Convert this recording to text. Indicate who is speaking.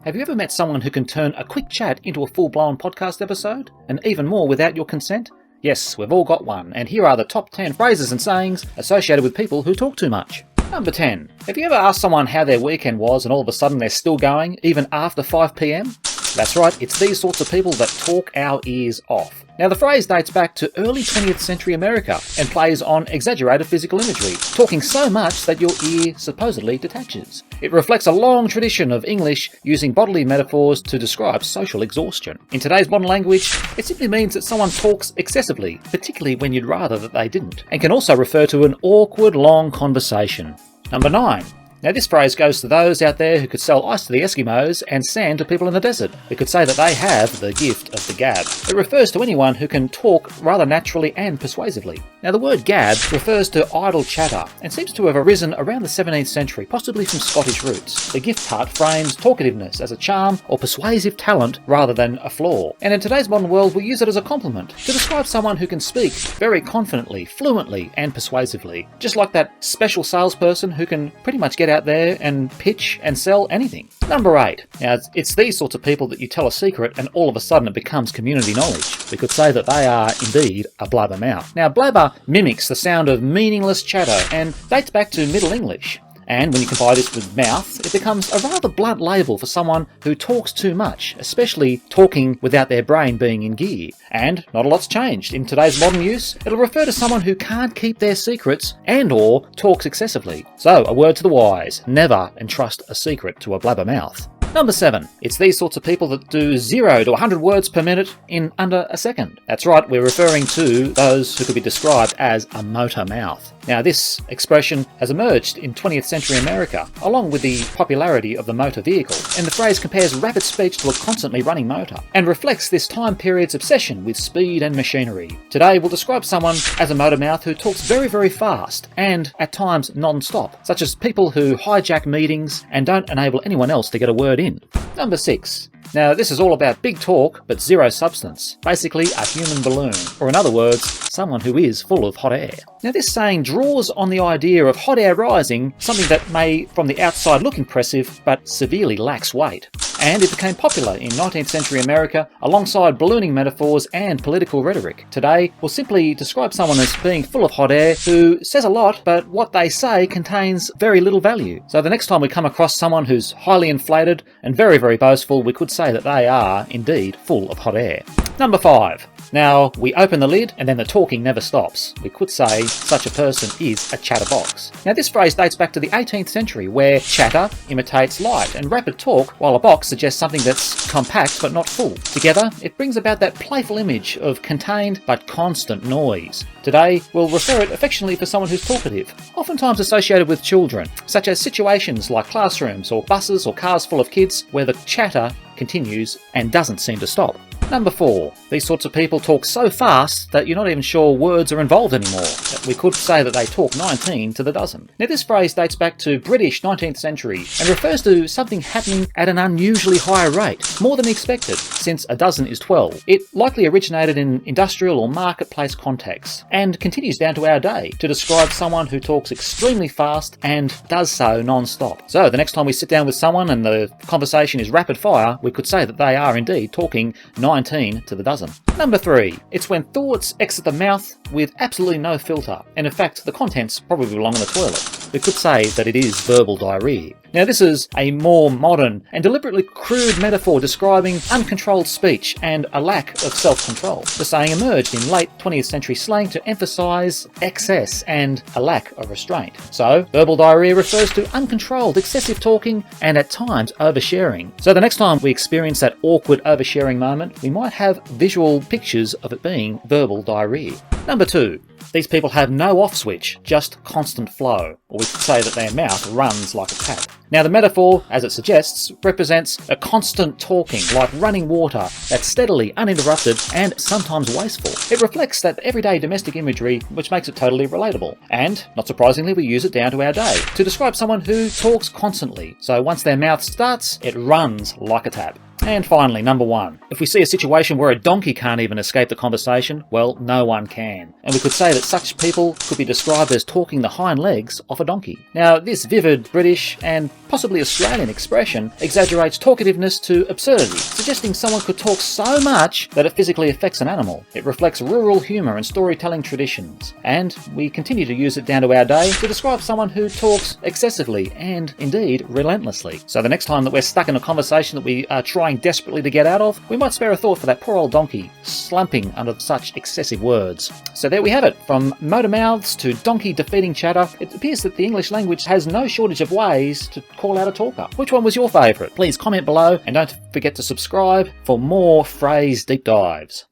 Speaker 1: Have you ever met someone who can turn a quick chat into a full-blown podcast episode? And even more without your consent? Yes, we've all got one, and here are the top 10 phrases and sayings associated with people who talk too much. Number 10. Have you ever asked someone how their weekend was and all of a sudden they're still going, even after 5 PM? That's right, it's these sorts of people that talk our ears off. Now the phrase dates back to early 20th century America and plays on exaggerated physical imagery, talking so much that your ear supposedly detaches. It reflects a long tradition of English using bodily metaphors to describe social exhaustion. In today's modern language, it simply means that someone talks excessively, particularly when you'd rather that they didn't, and can also refer to an awkward long conversation. Number 9. Now this phrase goes to those out there who could sell ice to the Eskimos and sand to people in the desert. It could say that they have the gift of the gab. It refers to anyone who can talk rather naturally and persuasively. Now the word gab refers to idle chatter and seems to have arisen around the 17th century, possibly from Scottish roots. The gift part frames talkativeness as a charm or persuasive talent rather than a flaw. And in today's modern world we use it as a compliment to describe someone who can speak very confidently, fluently and persuasively. Just like that special salesperson who can pretty much get out there and pitch and sell anything. Number 8. Now it's these sorts of people that you tell a secret and all of a sudden it becomes community knowledge. We could say that they are indeed a blabbermouth. Now blabber mimics the sound of meaningless chatter and dates back to Middle English. And when you combine this with mouth, it becomes a rather blunt label for someone who talks too much, especially talking without their brain being in gear. And not a lot's changed. In today's modern use, it'll refer to someone who can't keep their secrets and/or talks excessively. So, a word to the wise, never entrust a secret to a blabbermouth. Number 7. It's these sorts of people that do 0 to 100 words per minute in under a second. That's right, we're referring to those who could be described as a motor mouth. Now this expression has emerged in 20th century America, along with the popularity of the motor vehicle, and the phrase compares rapid speech to a constantly running motor, and reflects this time period's obsession with speed and machinery. Today we'll describe someone as a motor mouth who talks very, very fast, and at times non-stop, such as people who hijack meetings and don't enable anyone else to get a word in. Number 6. Now this is all about big talk but zero substance. Basically a human balloon, or in other words, someone who is full of hot air. Now this saying draws on the idea of hot air rising, something that may from the outside look impressive but severely lacks weight. And it became popular in 19th century America alongside ballooning metaphors and political rhetoric. Today, we'll simply describe someone as being full of hot air who says a lot, but what they say contains very little value. So the next time we come across someone who's highly inflated and very, very boastful, we could say that they are indeed full of hot air. Number 5. Now, we open the lid and then the talking never stops. We could say such a person is a chatterbox. Now this phrase dates back to the 18th century where chatter imitates light and rapid talk while a box suggests something that's compact but not full. Together, it brings about that playful image of contained but constant noise. Today, we'll refer it affectionately for someone who's talkative, oftentimes associated with children, such as situations like classrooms or buses or cars full of kids where the chatter continues and doesn't seem to stop. Number 4. These sorts of people talk so fast that you're not even sure words are involved anymore. We could say that they talk 19 to the dozen. Now this phrase dates back to British 19th century and refers to something happening at an unusually high rate, more than expected, since a dozen is 12. It likely originated in industrial or marketplace contexts and continues down to our day to describe someone who talks extremely fast and does so non-stop. So the next time we sit down with someone and the conversation is rapid fire, we could say that they are indeed talking 19 to the dozen. Number 3. It's when thoughts exit the mouth with absolutely no filter, and in fact the contents probably belong in the toilet. We could say that it is verbal diarrhea. Now this is a more modern and deliberately crude metaphor describing uncontrolled speech and a lack of self-control. The saying emerged in late 20th century slang to emphasise excess and a lack of restraint. So, verbal diarrhea refers to uncontrolled, excessive talking and at times oversharing. So the next time we experience that awkward oversharing moment, we might have visual pictures of it being verbal diarrhea. Number 2. These people have no off switch, just constant flow, or we could say that their mouth runs like a tap. Now the metaphor, as it suggests, represents a constant talking like running water that's steadily uninterrupted and sometimes wasteful. It reflects that everyday domestic imagery which makes it totally relatable. And, not surprisingly, we use it down to our day to describe someone who talks constantly. So once their mouth starts, it runs like a tap. And finally, number 1. If we see a situation where a donkey can't even escape the conversation, well, no one can. And we could say that such people could be described as talking the hind legs off a donkey. Now, this vivid British and possibly Australian expression exaggerates talkativeness to absurdity, suggesting someone could talk so much that it physically affects an animal. It reflects rural humour and storytelling traditions, and we continue to use it down to our day to describe someone who talks excessively and, indeed, relentlessly. So the next time that we're stuck in a conversation that we are trying desperately to get out of, we might spare a thought for that poor old donkey, slumping under such excessive words. So there we have it. From motor mouths to donkey defeating chatter, it appears that the English language has no shortage of ways to call out a talker. Which one was your favourite? Please comment below, and don't forget to subscribe for more phrase deep dives.